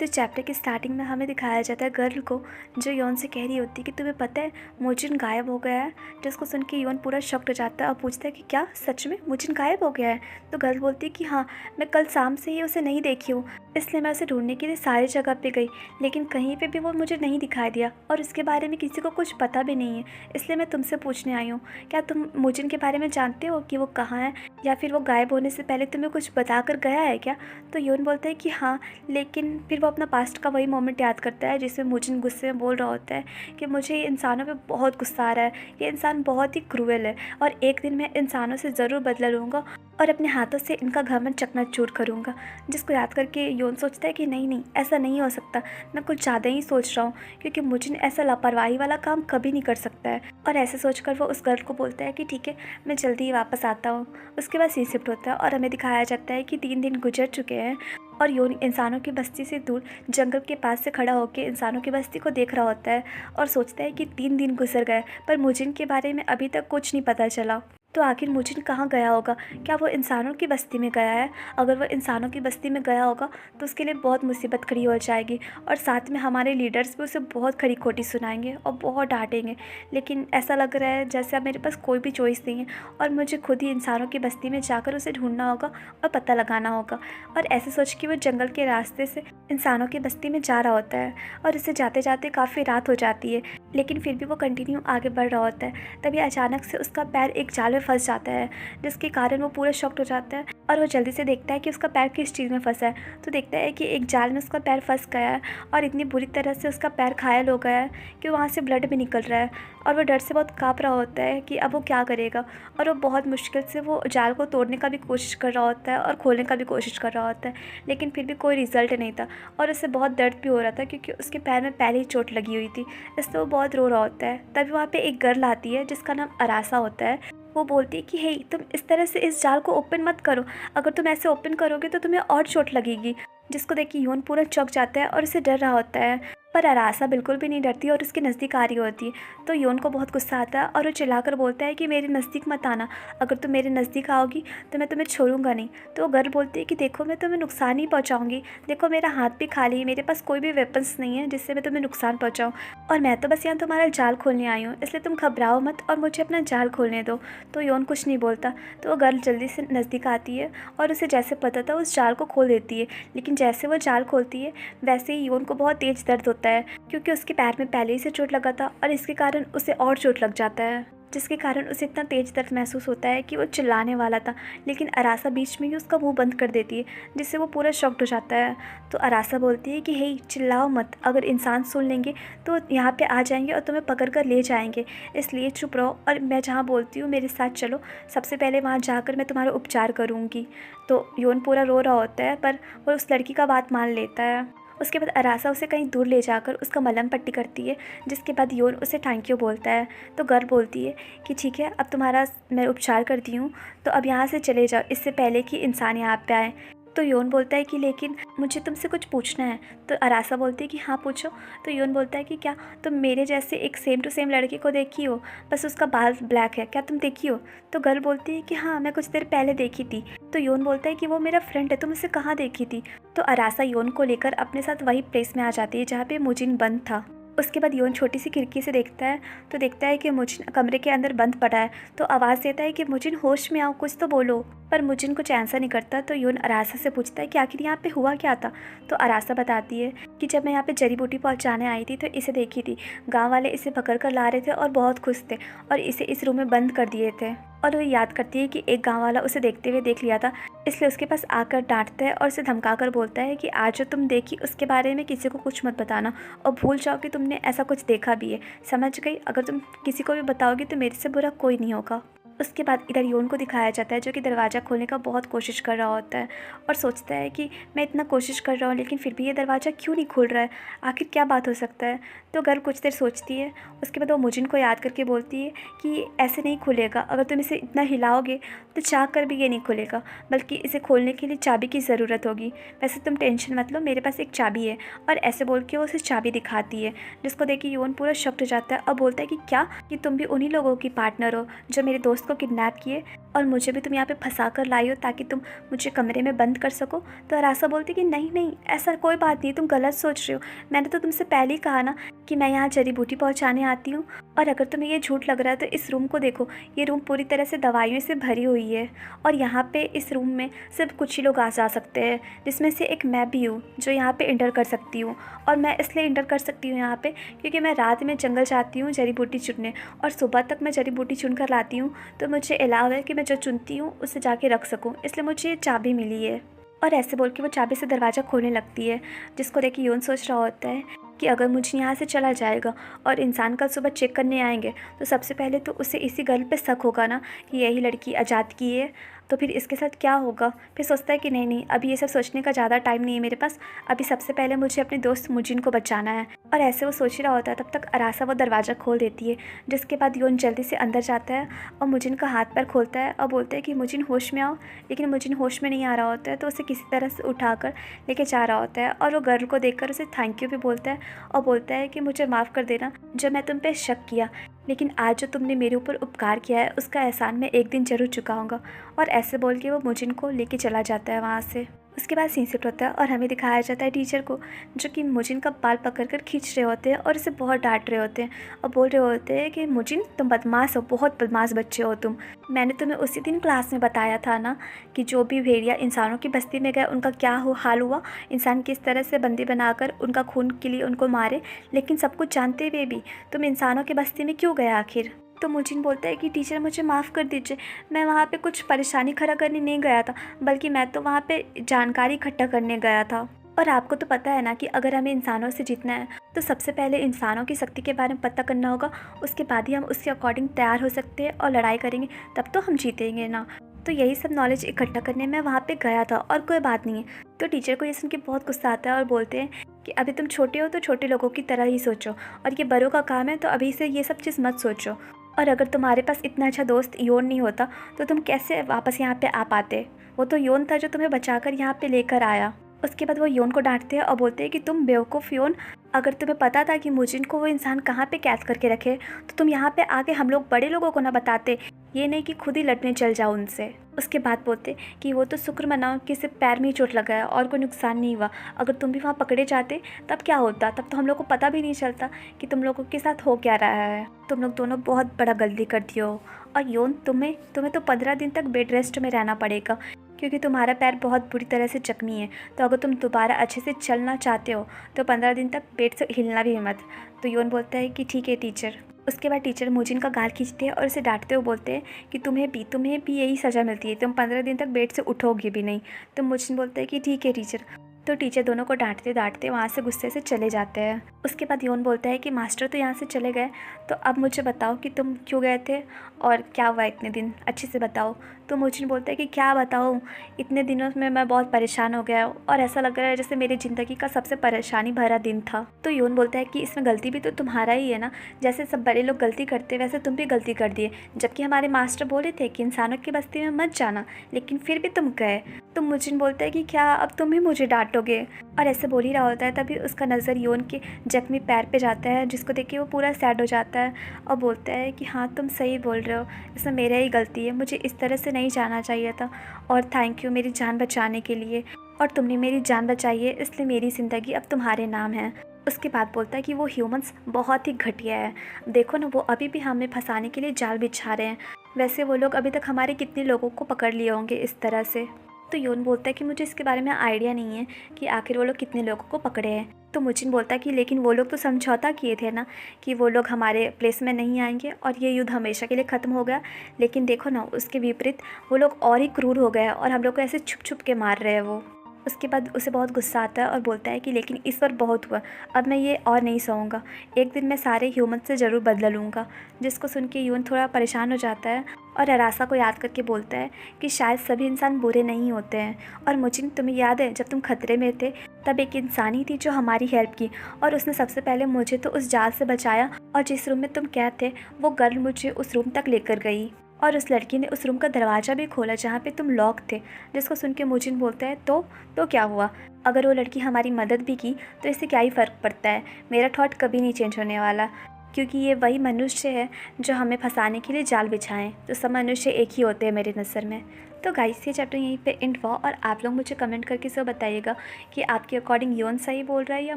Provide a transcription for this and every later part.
तो चैप्टर की स्टार्टिंग में हमें दिखाया जाता है गर्ल को जो योन से कह रही होती है कि तुम्हें पता है मोजिन गायब हो गया है। जिसको सुन के योन पूरा शॉक्ड हो जाता है और पूछता है कि क्या सच में मोजिन गायब हो गया है। तो गर्ल बोलती है कि हाँ, मैं कल शाम से ही उसे नहीं देखी हूँ, इसलिए मैं उसे ढूंढने के लिए सारी जगह पे गई, लेकिन कहीं पे भी वो मुझे नहीं दिखाई दिया और उसके बारे में किसी को कुछ पता भी नहीं है। इसलिए मैं तुमसे पूछने आई हूँ, क्या तुम मोजिन के बारे में जानते हो कि वो कहाँ है, या फिर वो गायब होने से पहले तुम्हें कुछ बता कर गया है क्या। तो योन बोलता है कि हाँ, लेकिन फिर वो अपना पास्ट का वही मोमेंट याद करता है जिसमें मोजिन गुस्से में बोल रहा होता है कि मुझे ये इंसानों पे बहुत गुस्सा आ रहा है, ये इंसान बहुत ही क्रूएल है और एक दिन मैं इंसानों से ज़रूर बदला लूँगा और अपने हाथों से इनका घमंड चकनाचूर करूँगा। जिसको याद करके योन सोचता है कि नहीं नहीं, ऐसा नहीं हो सकता, मैं कुछ ज़्यादा ही सोच रहा हूँ, क्योंकि मोजिन ऐसा लापरवाही वाला काम कभी नहीं कर सकता है। और ऐसे सोचकर वो उस गर्ल को बोलता है कि ठीक है, मैं जल्दी ही वापस आता हूँ। उसके बाद सी शिफ्ट होता है और हमें दिखाया जाता है कि 3 दिन गुजर चुके हैं और योन इंसानों की बस्ती से दूर जंगल के पास से खड़ा होकर इंसानों की बस्ती को देख रहा होता है और सोचता है कि 3 दिन गुजर गए पर मोजिन के बारे में अभी तक कुछ नहीं पता चला। तो आखिर मोजिन कहाँ गया होगा, क्या वो इंसानों की बस्ती में गया है। अगर वो इंसानों की बस्ती में गया होगा तो उसके लिए बहुत मुसीबत खड़ी हो जाएगी और साथ में हमारे लीडर्स भी उसे बहुत खरी खोटी सुनाएंगे और बहुत डांटेंगे। लेकिन ऐसा लग रहा है जैसे अब मेरे पास कोई भी चॉइस नहीं है और मुझे खुद ही इंसानों की बस्ती में जाकर उसे ढूंढना होगा और पता लगाना होगा। और ऐसे सोच के वो जंगल के रास्ते से इंसानों की बस्ती में जा रहा होता है और इसे जाते जाते काफ़ी रात हो जाती है, लेकिन फिर भी वो कंटिन्यू आगे बढ़ रहा होता है। तभी अचानक से उसका पैर एक जाल में फंस जाता है, जिसके कारण वो पूरा शॉक्ड हो जाता है और वो जल्दी से देखता है कि उसका पैर किस चीज़ में फंसा है। तो देखता है कि एक जाल में उसका पैर फंस गया है और इतनी बुरी तरह से उसका पैर घायल हो गया है कि वहाँ से ब्लड भी निकल रहा है और वो डर से बहुत काँप रहा होता है कि अब वो क्या करेगा। और वो बहुत मुश्किल से वो जाल को तोड़ने का भी कोशिश कर रहा होता है और खोलने का भी कोशिश कर रहा होता है, लेकिन फिर भी कोई रिजल्ट नहीं था और उसे बहुत दर्द भी हो रहा था क्योंकि उसके पैर में पहले ही चोट लगी हुई थी, इसलिए वो बहुत रो रहा होता है। तभी वहाँ पे एक गर्ल आती है जिसका नाम अरासा होता है। वो बोलती है कि हे, तुम इस तरह से इस जाल को ओपन मत करो, अगर तुम ऐसे ओपन करोगे तो तुम्हें और चोट लगेगी। जिसको देख के योन पूरा चौंक जाता है और उसे डर रहा होता है, पर अरासा बिल्कुल भी नहीं डरती और उसके नज़दीक आ रही होती है। तो योन को बहुत गुस्सा आता है और वो चिल्लाकर बोलता है कि मेरे नज़दीक मत आना, अगर तुम मेरे नज़दीक आओगी तो मैं तुम्हें छोड़ूंगा नहीं। तो वो गर्ल बोलती है कि देखो, मैं तुम्हें नुकसान ही पहुंचाऊंगी, देखो मेरा हाथ भी खाली है, मेरे पास कोई भी वेपन्स नहीं है जिससे मैं तुम्हें नुकसान पहुंचाऊं, और मैं तो बस यहाँ तुम्हारा जाल खोलने आई हूँ, इसलिए तुम घबराओ मत और मुझे अपना जाल खोलने दो। तो योन कुछ नहीं बोलता। तो वो गर्ल जल्दी से नज़दीक आती है और उसे जैसे पता था उस जाल को खोल देती है, लेकिन जैसे वो जाल खोलती है वैसे ही योन को बहुत तेज़ दर्द होता है क्योंकि उसके पैर में पहले ही से चोट लगा था और इसके कारण उसे और चोट लग जाता है, जिसके कारण उसे इतना तेज दर्द महसूस होता है कि वो चिल्लाने वाला था, लेकिन अरासा बीच में ही उसका मुंह बंद कर देती है, जिससे वो पूरा शॉक्ड हो जाता है। तो अरासा बोलती है कि हे, चिल्लाओ मत, अगर इंसान सुन लेंगे तो यहाँ पे आ जाएंगे और तुम्हें पकड़ कर ले जाएंगे, इसलिए चुप रहो और मैं जहाँ बोलती हूँ मेरे साथ चलो, सबसे पहले वहाँ जाकर मैं तुम्हारा उपचार करूँगी। तो योन पूरा रो रहा होता है पर वो उस लड़की का बात मान लेता है। उसके बाद अरासा उसे कहीं दूर ले जाकर उसका मलहम पट्टी करती है, जिसके बाद योन उसे थैंक यू बोलता है। तो गर्ल बोलती है कि ठीक है, अब तुम्हारा मैं उपचार करती हूँ, तो अब यहाँ से चले जाओ, इससे पहले कि इंसान यहाँ पे आए। तो योन बोलता है कि लेकिन मुझे तुमसे कुछ पूछना है। तो अरासा बोलती है कि हाँ पूछो। तो योन बोलता है कि क्या तुम मेरे जैसे एक सेम टू सेम लड़के को देखी हो, बस उसका बाल ब्लैक है, क्या तुम देखी हो। तो गर्ल बोलती है कि हाँ, मैं कुछ देर पहले देखी थी। तो योन बोलता है कि वो मेरा फ्रेंड है, तुम उसे कहाँ देखी थी। तो अरासा योन को लेकर अपने साथ वही प्लेस में आ जाती है जहाँ पे मोजिन बंद था। उसके बाद योन छोटी सी खिड़की से देखता है तो देखता है कि मोजिन कमरे के अंदर बंद पड़ा है। तो आवाज़ देता है कि मोजिन होश में आओ, कुछ तो बोलो, पर मोजिन कुछ आंसर नहीं करता। तो योन अरासा से पूछता है कि आखिर यहाँ पे हुआ क्या था। तो अरासा बताती है कि जब मैं यहाँ पे जड़ी बूटी पहुँचाने आई थी तो इसे देखी थी, गाँव वाले इसे पकड़ कर ला रहे थे और बहुत खुश थे और इसे इस रूम में बंद कर दिए थे। और वो याद करती है कि एक गाँव वाला उसे देखते हुए देख लिया था, इसलिए उसके पास आकर डांटता है और उसे धमका कर बोलता है कि आज जो तुम देखी उसके बारे में किसी को कुछ मत बताना और भूल जाओ कि तुमने ऐसा कुछ देखा भी है, समझ गई, अगर तुम किसी को भी बताओगी तो मेरे से बुरा कोई नहीं होगा। उसके बाद इधर योन को दिखाया जाता है जो कि दरवाज़ा खोलने का बहुत कोशिश कर रहा होता है और सोचता है कि मैं इतना कोशिश कर रहा हूँ लेकिन फिर भी ये दरवाज़ा क्यों नहीं खुल रहा है, आखिर क्या बात हो सकता है। तो गर्ल कुछ देर सोचती है, उसके बाद वो मोजिन को याद करके बोलती है कि ऐसे नहीं खुलेगा, अगर तुम इसे इतना हिलाओगे तो चाह कर भी ये नहीं खुलेगा, बल्कि इसे खोलने के लिए चाबी की ज़रूरत होगी। वैसे तुम टेंशन मत लो, मेरे पास एक चाबी है। और ऐसे बोल के वो उसे चाबी दिखाती है, जिसको देख के योन पूरा शॉक्ड हो जाता है और बोलता है कि क्या, कि तुम भी उन्हीं लोगों की पार्टनर हो जो मेरे दोस्त को किडनैप किए और मुझे भी तुम यहाँ पे फंसा कर लाई हो ताकि तुम मुझे कमरे में बंद कर सको। तो अरासा बोलती कि नहीं नहीं, ऐसा कोई बात नहीं, तुम गलत सोच रहे हो। मैंने तो तुमसे पहले ही कहा ना कि मैं यहाँ जड़ी बूटी पहुँचाने आती हूँ। और अगर तुम्हें ये झूठ लग रहा है तो इस रूम को देखो, ये रूम पूरी तरह से दवाइयों से भरी हुई है और यहाँ पे इस रूम में सिर्फ कुछ ही लोग आ जा सकते हैं, जिसमें से एक मैं भी हूँ जो यहाँ पे इंटर कर सकती हूँ। और मैं इसलिए इंटर कर सकती हूँ यहाँ पे क्योंकि मैं रात में जंगल जाती हूँ जड़ी बूटी चुनने और सुबह तक मैं जड़ी बूटी चुन कर लाती हूँ। तो मुझे अलाउ है कि मैं जो चुनती हूँ उसे जाके रख सकूँ, इसलिए मुझे ये चाबी मिली है। और ऐसे बोल के वो चाबी से दरवाज़ा खोलने लगती है, जिसको देख के योन सोच रहा होता है कि अगर मुझे यहाँ से चला जाएगा और इंसान कल सुबह चेक करने आएंगे तो सबसे पहले तो उसे इसी गर्ल पे शक होगा ना कि यही लड़की आज़ाद की है, तो फिर इसके साथ क्या होगा। फिर सोचता है कि नहीं नहीं, अभी ये सब सोचने का ज़्यादा टाइम नहीं है मेरे पास, अभी सबसे पहले मुझे अपने दोस्त मुजिन को बचाना है। और ऐसे वो सोच ही रहा होता है, तब तक अरासा वो दरवाज़ा खोल देती है, जिसके बाद योन जल्दी से अंदर जाता है और मुजिन का हाथ पैर खोलता है और बोलता है कि मुजिन होश में आओ। लेकिन मुजिन होश में नहीं आ रहा होता है, तो उसे किसी तरह से उठाकर लेके जा रहा होता है और वो गर्ल को देखकर उसे थैंक यू भी बोलता है और बोलता है कि मुझे माफ़ कर देना जो मैं तुम पे शक किया, लेकिन आज जो तुमने मेरे ऊपर उपकार किया है उसका एहसान मैं एक दिन जरूर चुकाऊंगा। और ऐसे बोल के वो मुजिन को लेके चला जाता है वहाँ से। उसके बाद सीन शिफ्ट होता है और हमें दिखाया जाता है टीचर को, जो कि मुजिन का बाल पकड़कर खींच रहे होते हैं और उसे बहुत डांट रहे होते हैं और बोल रहे होते हैं कि मुजिन तुम बदमाश हो, बहुत बदमाश बच्चे हो तुम। मैंने तुम्हें उसी दिन क्लास में बताया था ना कि जो भी भेड़िया इंसानों की बस्ती में गए उनका क्या हाल हुआ, इंसान किस तरह से बंदी बनाकर उनका खून के लिए उनको मारे, लेकिन सब कुछ जानते हुए भी तुम इंसानों की बस्ती में क्यों गया आखिर। तो मुजिन बोलता है कि टीचर मुझे माफ़ कर दीजिए, मैं वहाँ पे कुछ परेशानी खड़ा करने नहीं गया था, बल्कि मैं तो वहाँ पे जानकारी इकट्ठा करने गया था। और आपको तो पता है ना कि अगर हमें इंसानों से जीतना है तो सबसे पहले इंसानों की शक्ति के बारे में पता करना होगा, उसके बाद ही हम उसके अकॉर्डिंग तैयार हो सकते हैं और लड़ाई करेंगे, तब तो हम जीतेंगे ना। तो यही सब नॉलेज इकट्ठा करने में वहाँ पे गया था और कोई बात नहीं है। तो टीचर को ये सुन के बहुत गुस्सा आता है और बोलते हैं कि अभी तुम छोटे हो तो छोटे लोगों की तरह ही सोचो, और ये बड़ों का काम है, तो अभी से ये सब चीज़ मत सोचो। और अगर तुम्हारे पास इतना अच्छा दोस्त योन नहीं होता तो तुम कैसे वापस यहाँ पे आ पाते। वो तो योन था जो तुम्हें बचाकर यहाँ पे लेकर आया। उसके बाद वो योन को डांटते हैं और बोलते हैं कि तुम बेवकूफ़ योन, अगर तुम्हें पता था कि मुजिन को वो इंसान कहाँ पे कैद करके रखे तो तुम यहाँ पे आके हम लोग बड़े लोगों को ना बताते, ये नहीं कि खुद ही लड़ने चल जाओ उनसे। उसके बाद बोलते कि वो तो शुक्र मनाओ कि सिर्फ पैर में ही चोट लगा है और कोई नुकसान नहीं हुआ, अगर तुम भी वहाँ पकड़े जाते तब क्या होता, तब तो हम लोग को पता भी नहीं चलता कि तुम लोगों के साथ हो क्या रहा है। तुम लोग दोनों बहुत बड़ा गलती कर दिए हो, और योन तुम्हें तो 15 दिन तक बेड रेस्ट में रहना पड़ेगा क्योंकि तुम्हारा पैर बहुत बुरी तरह से जख्मी है। तो अगर तुम दोबारा अच्छे से चलना चाहते हो तो 15 दिन तक बेड से हिलना भी मत। तो योन बोलता है कि ठीक है टीचर। उसके बाद टीचर मुजिन का गाल खींचते हैं और उसे डांटते हुए बोलते हैं कि तुम्हें भी यही सज़ा मिलती है, तुम 15 दिन तक बेड से उठोगे भी नहीं। तो मुजिन बोलता है कि ठीक है टीचर। तो टीचर दोनों को डांटते डांटते वहाँ से गुस्से से चले जाते हैं। उसके बाद योन बोलता है कि मास्टर तो यहाँ से चले गए, तो अब मुझे बताओ कि तुम क्यों गए थे और क्या हुआ इतने दिन, अच्छे से बताओ। तो मुजिन बोलता है कि क्या बताऊँ, इतने दिनों में मैं बहुत परेशान हो गया और ऐसा लग रहा है जैसे मेरी ज़िंदगी का सबसे परेशानी भरा दिन था। तो योन बोलता है कि इसमें गलती भी तो तुम्हारा ही है ना, जैसे सब बड़े लोग गलती करते वैसे तुम भी गलती कर दिए, जबकि हमारे मास्टर बोले थे कि इंसानों की बस्ती में मत जाना, लेकिन फिर भी तुम गए। तो मुजिन बोलता है कि क्या अब तुम ही मुझे डांटोगे। और ऐसे बोल ही रहा होता है, तभी उसका नज़र योन के जख्मी पैर पे जाता है, जिसको देख के वो पूरा सैड हो जाता है और बोलता है कि हाँ तुम सही बोल रहे हो, इसमें मेरा ही गलती है, मुझे इस तरह से नहीं जाना चाहिए था, और थैंक यू मेरी जान बचाने के लिए, और तुमने मेरी जान बचाई है इसलिए मेरी ज़िंदगी अब तुम्हारे नाम है। उसके बाद बोलता है कि वो ह्यूमंस बहुत ही घटिया है, देखो ना वो अभी भी हमें फंसाने के लिए जाल बिछा रहे हैं, वैसे वो लोग अभी तक हमारे कितने लोगों को पकड़ लिए होंगे इस तरह से। तो योन बोलता है कि मुझे इसके बारे में आइडिया नहीं है कि आखिर वो लोग कितने लोगों को पकड़े हैं। तो मुजिन बोलता है कि लेकिन वो लोग तो समझौता किए थे ना कि वो लोग हमारे प्लेस में नहीं आएंगे और ये युद्ध हमेशा के लिए ख़त्म हो गया, लेकिन देखो ना उसके विपरीत वो लोग और ही क्रूर हो गए और हम लोग को ऐसे छुप छुप के मार रहे हैं वो। उसके बाद उसे बहुत गुस्सा आता है और बोलता है कि लेकिन इस बार बहुत हुआ, अब मैं ये और नहीं सहूँगा, एक दिन मैं सारे ह्यूमन से ज़रूर बदला लूँगा। जिसको सुन के यून थोड़ा परेशान हो जाता है और अरासा को याद करके बोलता है कि शायद सभी इंसान बुरे नहीं होते हैं, और मुझे तुम्हें याद है जब तुम खतरे में थे तब एक इंसान ही थी जो हमारी हेल्प की, और उसने सबसे पहले मुझे तो उस जाल से बचाया, और जिस रूम में तुम कैद थे वो गर्ल मुझे उस रूम तक लेकर गई, और उस लड़की ने उस रूम का दरवाज़ा भी खोला जहाँ पे तुम लॉक थे। जिसको सुन के मुजिन बोलता है तो क्या हुआ, अगर वो लड़की हमारी मदद भी की तो इससे क्या ही फ़र्क पड़ता है, मेरा थॉट कभी नहीं चेंज होने वाला। क्योंकि ये वही मनुष्य है जो हमें फंसाने के लिए जाल बिछाएं। तो सब मनुष्य एक ही होते हैं मेरी नज़र में। तो गाइस ये चैप्टर यहीं पे एंड हुआ और आप लोग मुझे कमेंट करके सब बताइएगा कि आपके अकॉर्डिंग योन सही बोल रहा है या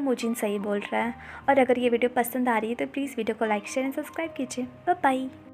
मोजिन सही बोल रहा है। और अगर ये वीडियो पसंद आ रही है तो प्लीज़ वीडियो को लाइक शेयर एंड सब्सक्राइब कीजिए। Bye bye.